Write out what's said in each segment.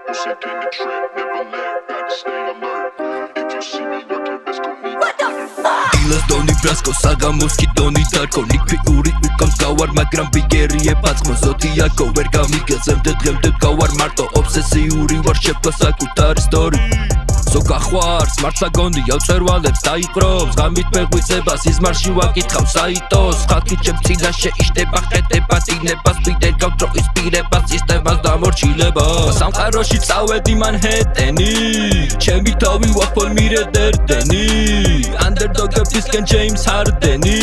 music in the trap, never laugh, gotta stay alert. If you see me lurking, best go meet. What the fuck? Dilas doni brasko, საგამოსკი დონი დარკო ნიკვიური უკამს გავარ, მაგრამ ბიგერიე პაწყმო ზოდიაკო ვერ გამიგეზემდე დღემდე გავარ მარტო ობსესიური ვარ შეფლა საკუთარი სტორი ზოგახვარს მართლა გონდია მწერვალებს დაიყრობს ღამით მეღვიძებას იზმარში ვაკითხავ საიტოს ხალხი ჩემ წინაშე იშტება ხედება დინებას ვიდერ გავდროის პირებას სისტემას დამორჩილება სამყაროში წავედი მანჰეტენი ჩემი თავი ვაფორმირებ ერდენი ანდერდოგებისკენ ჯეიმს ჰარდენი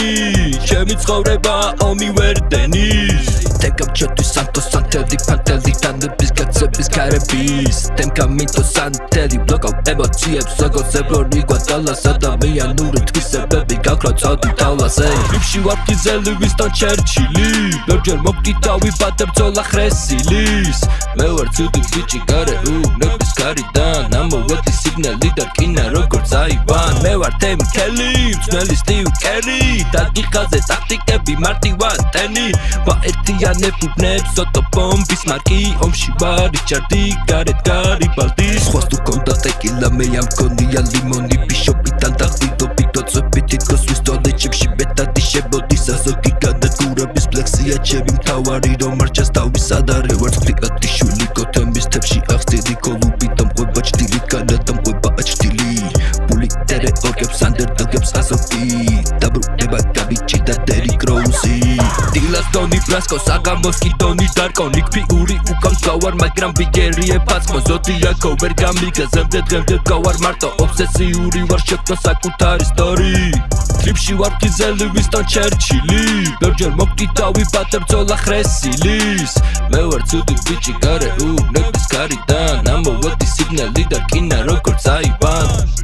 ჩემი ცხოვრება ომი ვერდენის Temkam četri santo santeli panteli Danebis kacebis karebis Temkam minto santeli Blokov emocije psogo zebroni Guadala ადამიანური თვისებები გაქრა წადი თავლაზე რიფში ვარ გიზელი ვისტონ ჩერჩილი ბევრჯერ მოგკითხავი ბატებწოლა ხრესილის მე ვარ ცუდი ბიჭი გარე ნების გარიდან ამოვედი სიგნალი და რკინა როგორც აივან მე ვარ თემ კელი ძნელი სტივ კერი დაგიხაზე ტაქტიკები მარტივად ტენი ვაერთიანებ უბნებს ოტო ბომბის მარკი ომში ვარ რიჩარდი გარეთ გარიბალდი სხვას თუ კონდა ტეკილა მე ამ გონია ლიმონი ბიშოპიდან დახვიდობი დოწვები თითქოს ვისტოლე ჩემში ბეტადი შებოდი საზოგი განადგურების ფლექსია ჩემი მთავარი რომ არ ჩას თავის ადარე ვარ ფლიკატი შვილი გოთემის თებში ახსნიდი კოლუბი დამყვება ჭდილით განადამყვება ჭდილი პული ტერე ორგებს ანდერდოგებს ასოფი დაბრუნება გაბიჭი და დერი კროუზი დილას დონი ბრასკო საგამოსკი დონი დარკო ნიკვიური უკამს გავარ მაგრამ ბიგერიე პაწყმო ზოდიაკო ვერ გამიგეზემდე დღემდე გავარ მარტო ობსესიური ვარ შექმნა საკუთარი სტორი ტრიპში ვარ გიზელი ვისტონ ჩერჩილი ბევრჯერ მოგკითხავი ბატებწოლა ხრესილის მე ვარ ცუდი ბიჭი გარე ნების გარიდან ამოვედი სიგნალი და რკინა როგორც აივან